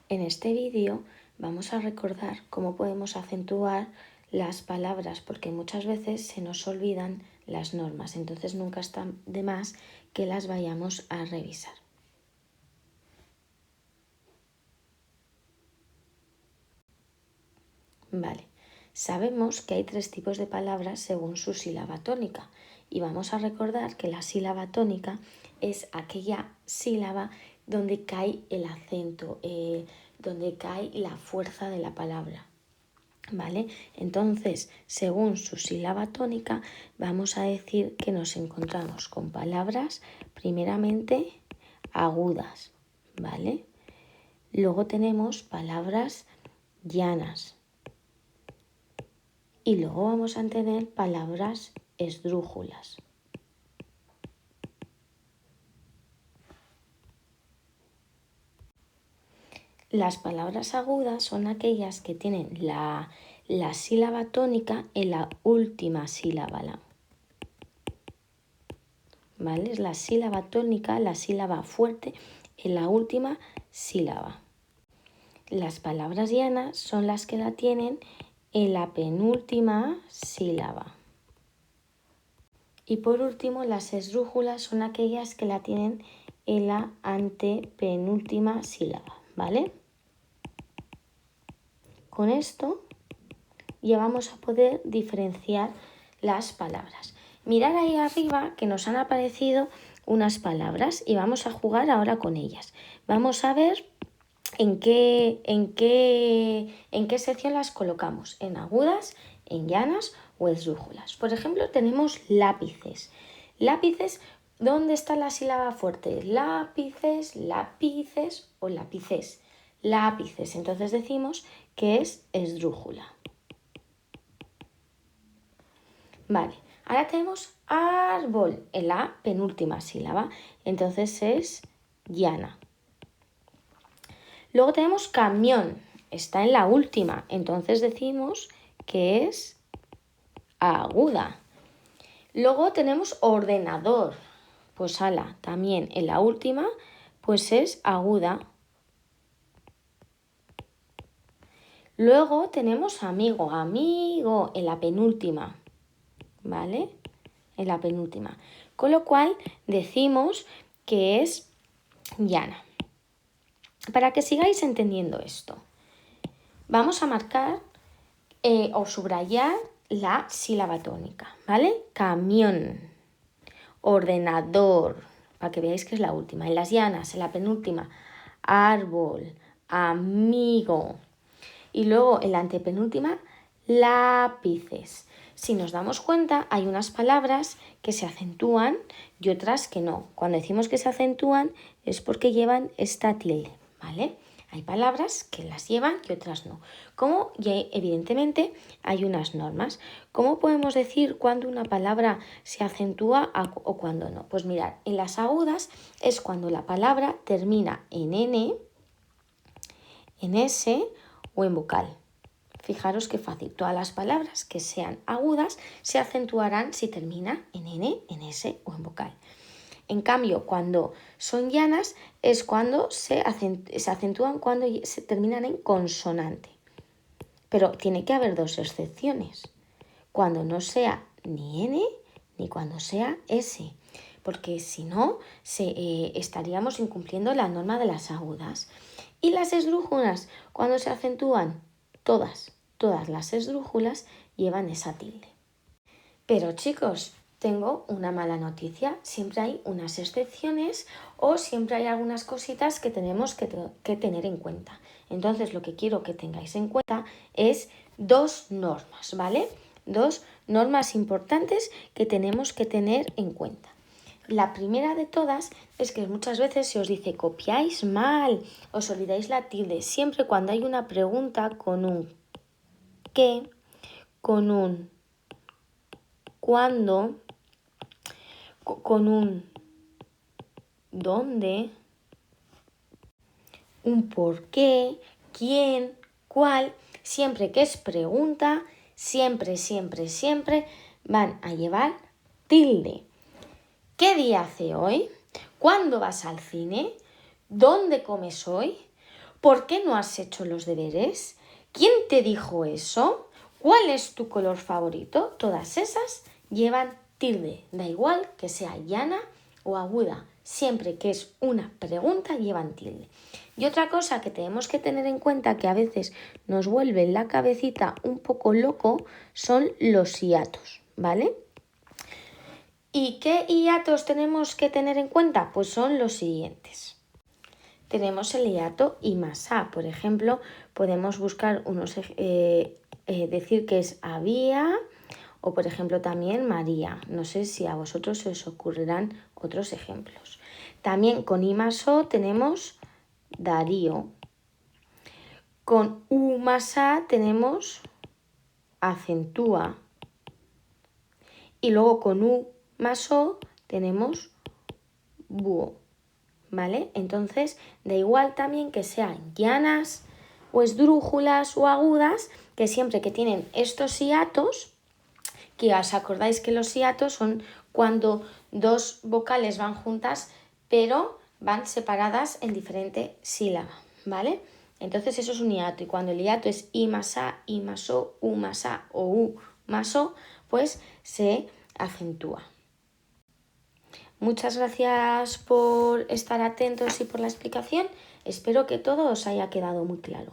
En este vídeo vamos a recordar cómo podemos acentuar las palabras, porque muchas veces se nos olvidan las normas, entonces nunca está de más que las vayamos a revisar. Vale, sabemos que hay 3 tipos de palabras según su sílaba tónica y vamos a recordar que la sílaba tónica es aquella sílaba donde cae el acento, donde cae la fuerza de la palabra. ¿Vale? Entonces, según su sílaba tónica, vamos a decir que nos encontramos con palabras primeramente agudas, ¿vale? Luego tenemos palabras llanas y luego vamos a tener palabras esdrújulas. Las palabras agudas son aquellas que tienen la sílaba tónica en la última sílaba. ¿Vale? Es la sílaba tónica, la sílaba fuerte en la última sílaba. Las palabras llanas son las que la tienen en la penúltima sílaba. Y por último, las esdrújulas son aquellas que la tienen en la antepenúltima sílaba, ¿vale? Con esto ya vamos a poder diferenciar las palabras. Mirad ahí arriba que nos han aparecido unas palabras y vamos a jugar ahora con ellas. Vamos a ver en qué sección las colocamos, en agudas, en llanas o esdrújulas. Por ejemplo, tenemos lápices. Lápices, ¿dónde está la sílaba fuerte? Lápices, lápices o lápices. Lápices, entonces decimos que es esdrújula. Vale, ahora tenemos árbol en la penúltima sílaba, entonces es llana. Luego tenemos camión, está en la última, entonces decimos que es aguda. Luego tenemos ordenador, pues ala, también en la última, pues es aguda. Luego tenemos amigo, amigo en la penúltima, ¿vale? En la penúltima. Con lo cual decimos que es llana. Para que sigáis entendiendo esto, vamos a marcar o subrayar la sílaba tónica, ¿vale? Camión, ordenador, para que veáis que es la última. En las llanas, en la penúltima, árbol, amigo. Y luego en la antepenúltima, lápices. Si nos damos cuenta, hay unas palabras que se acentúan y otras que no. Cuando decimos que se acentúan es porque llevan esta tilde, ¿vale? Hay palabras que las llevan y otras no. Como evidentemente hay unas normas. ¿Cómo podemos decir cuándo una palabra se acentúa o cuándo no? Pues mirad, en las agudas es cuando la palabra termina en N, en S o en vocal. Fijaros qué fácil. Todas las palabras que sean agudas se acentuarán si termina en N, en S o en vocal. En cambio, cuando son llanas es cuando se acentúan cuando se terminan en consonante. Pero tiene que haber 2 excepciones. Cuando no sea ni N ni cuando sea S. Porque si no, estaríamos incumpliendo la norma de las agudas. Y las esdrújulas, cuando se acentúan, todas las esdrújulas llevan esa tilde. Pero chicos, tengo una mala noticia. Siempre hay unas excepciones o siempre hay algunas cositas que tenemos que tener en cuenta. Entonces, lo que quiero que tengáis en cuenta es 2 normas, ¿vale? 2 normas importantes que tenemos que tener en cuenta. La primera de todas es que muchas veces se os dice copiáis mal, os olvidáis la tilde. Siempre cuando hay una pregunta con un qué, con un cuándo, con un dónde, un por qué, quién, cuál, siempre que es pregunta, siempre van a llevar tilde. ¿Qué día hace hoy? ¿Cuándo vas al cine? ¿Dónde comes hoy? ¿Por qué no has hecho los deberes? ¿Quién te dijo eso? ¿Cuál es tu color favorito? Todas esas llevan tilde. Da igual que sea llana o aguda. Siempre que es una pregunta llevan tilde. Y otra cosa que tenemos que tener en cuenta que a veces nos vuelve la cabecita un poco loco son los hiatos, ¿vale? ¿Y qué hiatos tenemos que tener en cuenta? Pues son los siguientes. Tenemos el hiato I más A. Por ejemplo, podemos buscar decir que es había o, por ejemplo, también María. No sé si a vosotros se os ocurrirán otros ejemplos. También con I más O tenemos Darío. Con U más A tenemos acentúa. Y luego con U más O tenemos búho. ¿Vale? Entonces, da igual también que sean llanas o esdrújulas o agudas, que siempre que tienen estos hiatos, que os acordáis que los hiatos son cuando dos vocales van juntas, pero van separadas en diferente sílaba, ¿vale? Entonces eso es un hiato, y cuando el hiato es I más A, I más O, U más A o U más O, pues se acentúa. Muchas gracias por estar atentos y por la explicación. Espero que todo os haya quedado muy claro.